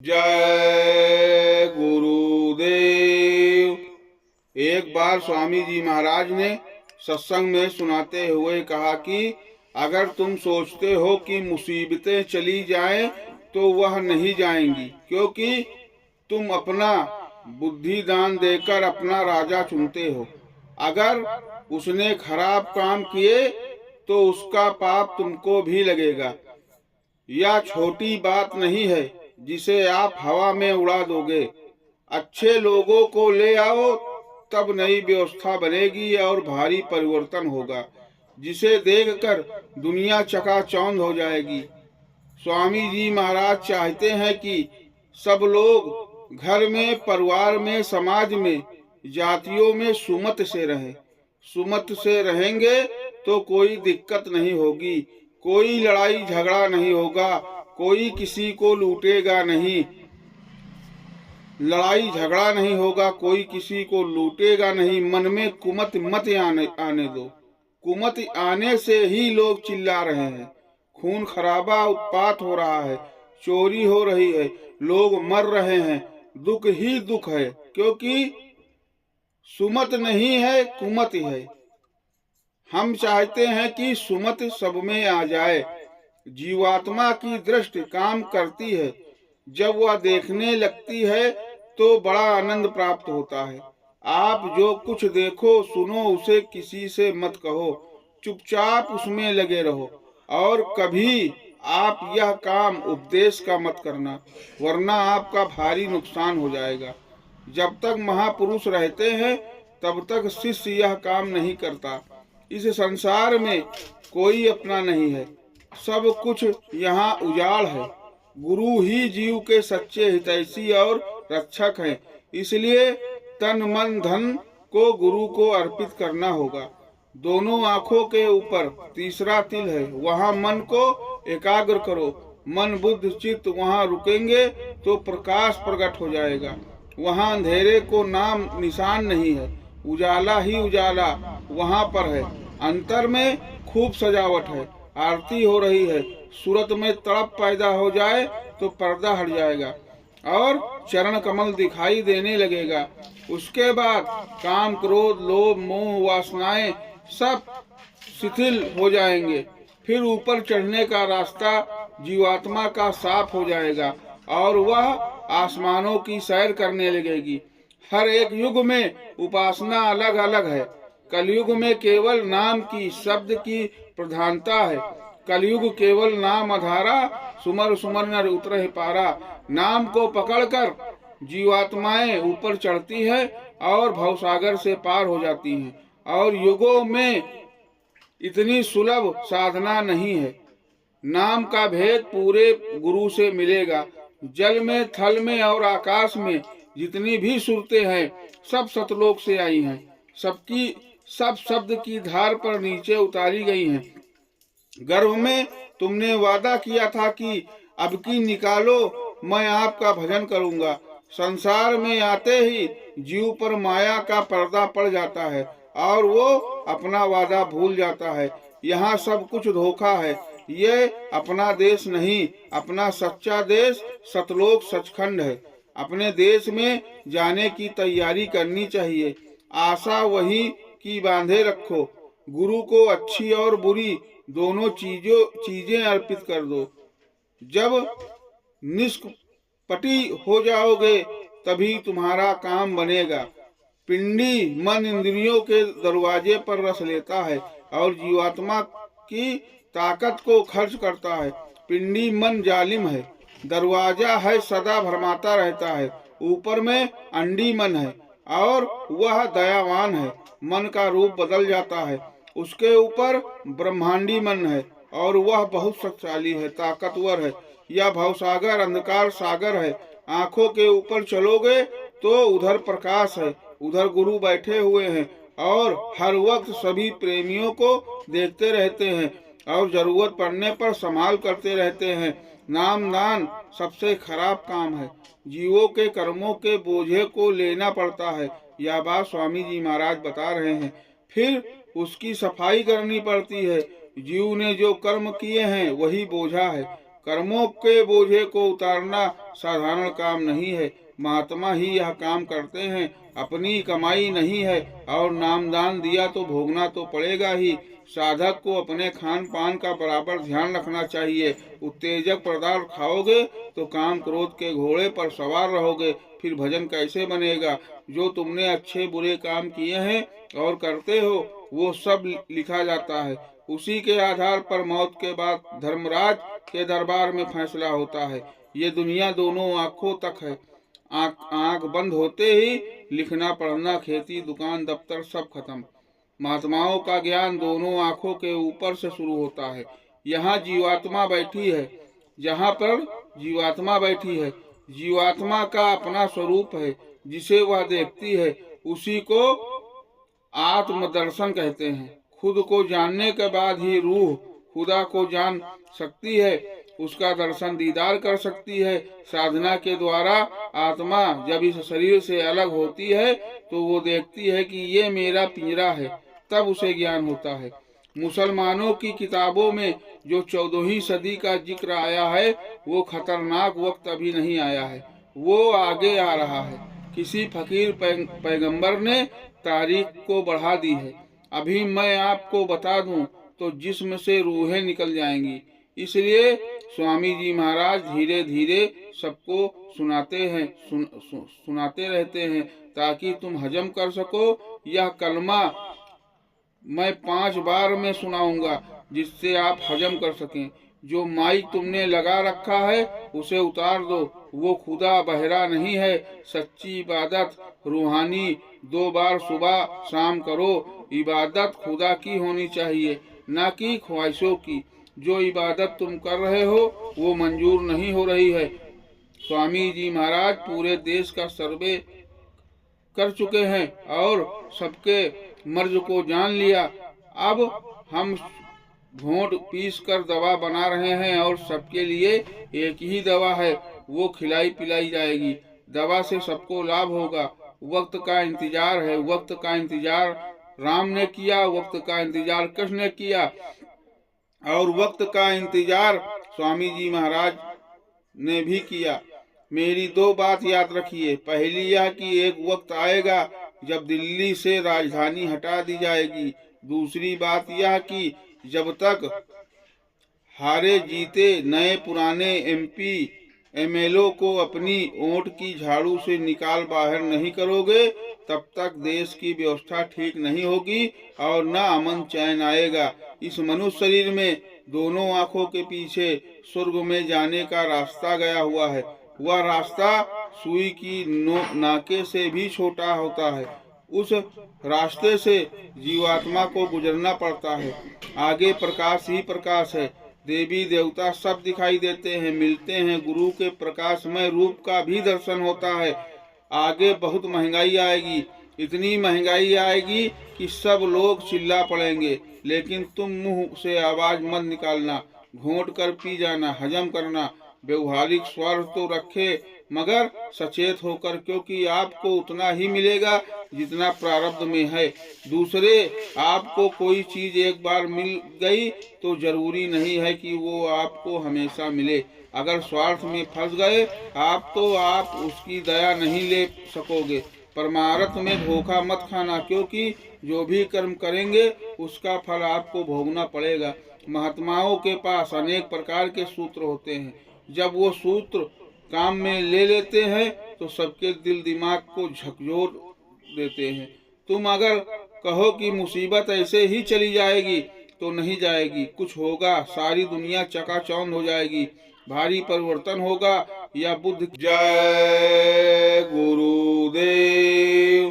जय गुरुदेव। एक बार स्वामी जी महाराज ने सत्संग में सुनाते हुए कहा कि अगर तुम सोचते हो कि मुसीबतें चली जाएं तो वह नहीं जाएंगी, क्योंकि तुम अपना बुद्धि दान देकर अपना राजा चुनते हो। अगर उसने खराब काम किए तो उसका पाप तुमको भी लगेगा। यह छोटी बात नहीं है जिसे आप हवा में उड़ा दोगे। अच्छे लोगों को ले आओ, तब नई व्यवस्था बनेगी और भारी परिवर्तन होगा, जिसे देखकर दुनिया चकाचौंध हो जाएगी। स्वामी जी महाराज चाहते हैं कि सब लोग घर में, परिवार में, समाज में, जातियों में सुमत से रहें। सुमत से रहेंगे तो कोई दिक्कत नहीं होगी, कोई लड़ाई झगड़ा नहीं होगा, कोई किसी को लूटेगा नहीं। लड़ाई झगड़ा नहीं होगा, कोई किसी को लूटेगा नहीं। मन में कुमत मत आने दो। कुमत आने से ही लोग चिल्ला रहे हैं। खून खराबा उत्पात हो रहा है, चोरी हो रही है, लोग मर रहे हैं। दुख ही दुख है, क्योंकि सुमत नहीं है, कुमत है। हम चाहते हैं कि सुमत सब में आ जाए। जीवात्मा की दृष्टि काम करती है। जब वह देखने लगती है तो बड़ा आनंद प्राप्त होता है। आप जो कुछ देखो सुनो उसे किसी से मत कहो, चुपचाप उसमें लगे रहो। और कभी आप यह काम उपदेश का मत करना, वरना आपका भारी नुकसान हो जाएगा। जब तक महापुरुष रहते हैं तब तक शिष्य यह काम नहीं करता। इस संसार में कोई अपना नहीं है, सब कुछ यहाँ उजाड़ है। गुरु ही जीव के सच्चे हितैषी और रक्षक हैं। इसलिए तन मन धन को गुरु को अर्पित करना होगा। दोनों आँखों के ऊपर तीसरा तिल है, वहाँ मन को एकाग्र करो। मन बुद्ध चित्त वहाँ रुकेंगे तो प्रकाश प्रकट हो जाएगा। वहाँ अंधेरे को नाम निशान नहीं है, उजाला ही उजाला वहाँ पर है। अंतर में खूब सजावट है, आरती हो रही है। सूरत में तड़प पैदा हो जाए तो पर्दा हट जाएगा और चरण कमल दिखाई देने लगेगा। उसके बाद काम, क्रोध, लोभ, मोह, वासनाएं सब शिथिल हो जाएंगे। फिर ऊपर चढ़ने का रास्ता जीवात्मा का साफ हो जाएगा और वह आसमानों की सैर करने लगेगी। हर एक युग में उपासना अलग अलग है। कलयुग में केवल नाम की, शब्द की प्रधानता है। कलयुग केवल नाम आधारा, सुमर सुमर नर उतरहि पारा। नाम को पकड़कर जीवात्माएं ऊपर चढ़ती है और भवसागर से पार हो जाती हैं। और युगों में इतनी सुलभ साधना नहीं है। नाम का भेद पूरे गुरु से मिलेगा। जल में, थल में और आकाश में जितनी भी सुरतें हैं सब सतलोक से आई हैं। सबकी सब शब्द की धार पर नीचे उतारी गई हैं। गर्भ में तुमने वादा किया था कि अब की निकालो, मैं आपका भजन करूंगा। संसार में आते ही जीव पर माया का पर्दा पड़ जाता है और वो अपना वादा भूल जाता है। यहाँ सब कुछ धोखा है। ये अपना देश नहीं, अपना सच्चा देश सतलोक सचखंड है। अपने देश में जाने की तैयारी करनी चाहिए। आशा वही की बांधे रखो। गुरु को अच्छी और बुरी दोनों चीजें अर्पित कर दो। जब निष्कपटी हो जाओगे तभी तुम्हारा काम बनेगा। पिंडी मन इंद्रियों के दरवाजे पर रस लेता है और जीवात्मा की ताकत को खर्च करता है। पिंडी मन जालिम है, दरवाजा है, सदा भरमाता रहता है। ऊपर में अंडी मन है और वह दयावान है। मन का रूप बदल जाता है। उसके ऊपर ब्रह्मांडी मन है और वह बहुत शक्तिशाली है, ताकतवर है। यह भवसागर अंधकार सागर है। आंखों के ऊपर चलोगे तो उधर प्रकाश है, उधर गुरु बैठे हुए हैं और हर वक्त सभी प्रेमियों को देखते रहते हैं और जरूरत पड़ने पर संभाल करते रहते हैं। नाम दान सबसे खराब काम है। जीवों के कर्मों के बोझे को लेना पड़ता है। यह बात स्वामी जी महाराज बता रहे हैं। फिर उसकी सफाई करनी पड़ती है। जीव ने जो कर्म किए हैं वही बोझा है। कर्मों के बोझे को उतारना साधारण काम नहीं है। महात्मा ही यह काम करते हैं, अपनी कमाई नहीं है। और नामदान दिया तो भोगना तो पड़ेगा ही। साधक को अपने खान पान का बराबर ध्यान रखना चाहिए। उत्तेजक पदार्थ खाओगे तो काम क्रोध के घोड़े पर सवार रहोगे, फिर भजन कैसे बनेगा। जो तुमने अच्छे बुरे काम किए हैं और करते हो वो सब लिखा जाता है। उसी के आधार पर मौत के बाद धर्मराज के दरबार में फैसला होता है। ये दुनिया दोनों आंखों तक है। आंख बंद होते ही लिखना पढ़ना, खेती, दुकान, दफ्तर सब खत्म। महात्माओं का ज्ञान दोनों आंखों के ऊपर से शुरू होता है। यहाँ जीवात्मा बैठी है, जहाँ पर जीवात्मा बैठी है। जीवात्मा का अपना स्वरूप है, जिसे वह देखती है। उसी को आत्मदर्शन कहते हैं। खुद को जानने के बाद ही रूह खुदा को जान सकती है, उसका दर्शन दीदार कर सकती है। साधना के द्वारा आत्मा जब इस शरीर से अलग होती है तो वो देखती है कि ये मेरा पिंजरा है, तब उसे ज्ञान होता है। मुसलमानों की किताबों में जो 14वीं सदी का जिक्र आया है, वो खतरनाक वक्त अभी नहीं आया है, वो आगे आ रहा है। किसी फकीर पैगंबर ने तारीख को बढ़ा दी है। अभी मैं आपको बता दूं तो जिस्म से रूहें निकल जाएंगी। इसलिए स्वामी जी महाराज धीरे धीरे सबको सुनाते हैं, सुनाते रहते हैं, ताकि तुम हजम कर सको। यह कलमा मैं 5 बार में सुनाऊंगा, जिससे आप हजम कर सकें। जो माइक तुमने लगा रखा है उसे उतार दो, वो खुदा बहरा नहीं है। सच्ची इबादत रूहानी 2 बार सुबह शाम करो। इबादत खुदा की होनी चाहिए, न कि ख्वाहिशों की। जो इबादत तुम कर रहे हो वो मंजूर नहीं हो रही है। स्वामी जी महाराज पूरे देश का सर्वे कर चुके हैं और सबके मर्ज को जान लिया। अब हम घोंट पीस कर दवा बना रहे हैं और सबके लिए एक ही दवा है, वो खिलाई पिलाई जाएगी। दवा से सबको लाभ होगा। वक्त का इंतजार है, वक्त का इंतजार राम ने किया, वक्त का इंतजार कृष्ण ने किया, और वक्त का इंतजार स्वामी जी महाराज ने भी किया। मेरी 2 बात याद रखिए। पहली यह कि एक वक्त आएगा जब दिल्ली से राजधानी हटा दी जाएगी। दूसरी बात यह कि जब तक हारे जीते नए पुराने MP MLO को अपनी ओंठ की झाड़ू से निकाल बाहर नहीं करोगे, तब तक देश की व्यवस्था ठीक नहीं होगी और न अमन चैन आएगा। इस मनुष्य शरीर में दोनों आंखों के पीछे स्वर्ग में जाने का रास्ता गया हुआ है। वह रास्ता सुई की नाके से भी छोटा होता है। उस रास्ते से जीवात्मा को गुजरना पड़ता है। आगे प्रकाश ही प्रकाश है। देवी देवता सब दिखाई देते हैं, मिलते हैं। गुरु के प्रकाशमय रूप का भी दर्शन होता है। आगे बहुत महंगाई आएगी, इतनी महंगाई आएगी कि सब लोग चिल्ला पड़ेंगे। लेकिन तुम मुंह से आवाज मत निकालना, घोंट कर पी जाना, हजम करना। व्यवहारिक स्वार्थ तो रखे, मगर सचेत होकर, क्योंकि आपको उतना ही मिलेगा जितना प्रारब्ध में है। दूसरे आपको कोई चीज एक बार मिल गई तो जरूरी नहीं है कि वो आपको हमेशा मिले। अगर स्वार्थ में फंस गए आप तो आप उसकी दया नहीं ले सकोगे। परमार्थ में धोखा मत खाना, क्योंकि जो भी कर्म करेंगे उसका फल आपको भोगना पड़ेगा। महात्माओं के पास अनेक प्रकार के सूत्र होते हैं। जब वो सूत्र काम में ले लेते हैं तो सबके दिल दिमाग को झकझोर देते हैं। तुम अगर कहो कि मुसीबत ऐसे ही चली जाएगी तो नहीं जाएगी, कुछ होगा। सारी दुनिया चकाचौंध हो जाएगी, भारी परिवर्तन होगा। या बुद्ध। जय गुरुदेव।